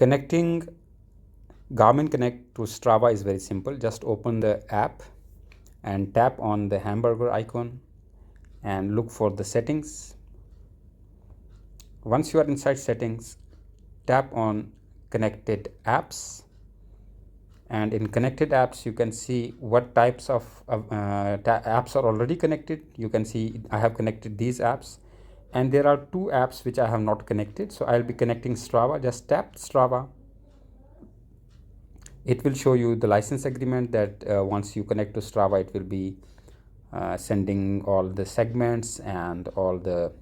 Connecting Garmin Connect to Strava is very simple. Just open the app and tap on the hamburger icon and look for the settings. Once you are inside settings, tap on connected apps, and in connected apps you can see what types of apps are already connected. You can see I have connected these apps, and there are 2 apps which I have not connected, so I'll be connecting Strava. Just tap Strava. It will show you the license agreement that once you connect to Strava, it will be sending all the segments and all the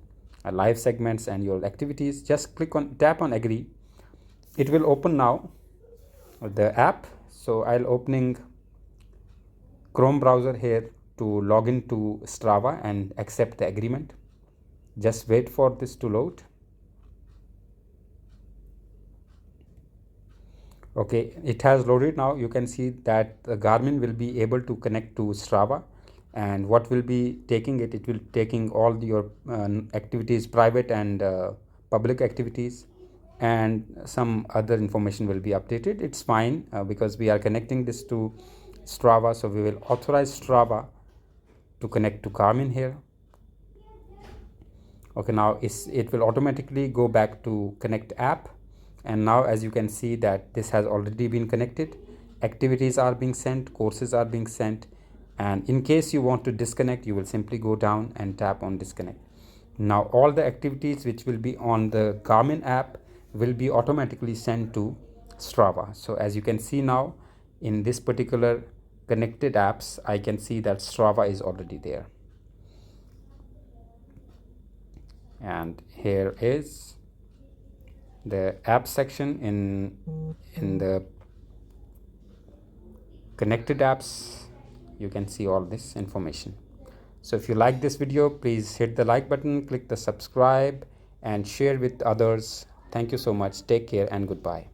live segments and your activities. Just tap on agree. It will open now the app. So I'll opening Chrome browser here to log into Strava and accept the agreement. Just wait for this to load. Okay, it has loaded now. You can see that the Garmin will be able to connect to Strava, and what will be taking it will taking all your activities, private and public activities, and some other information will be updated. It's fine because we are connecting this to Strava, so we will authorize Strava to connect to Garmin here. Okay, now it will automatically go back to connect app, and now as you can see that this has already been connected. Activities are being sent, courses are being sent, and in case you want to disconnect, you will simply go down and tap on disconnect. Now all the activities which will be on the Garmin app will be automatically sent to Strava. So as you can see now, in this particular connected apps, I can see that Strava is already there. And here is the app section. In the connected apps, you can see all this information. So if you like this video, please hit the like button, click the subscribe, and share with others. Thank you so much. Take care and goodbye.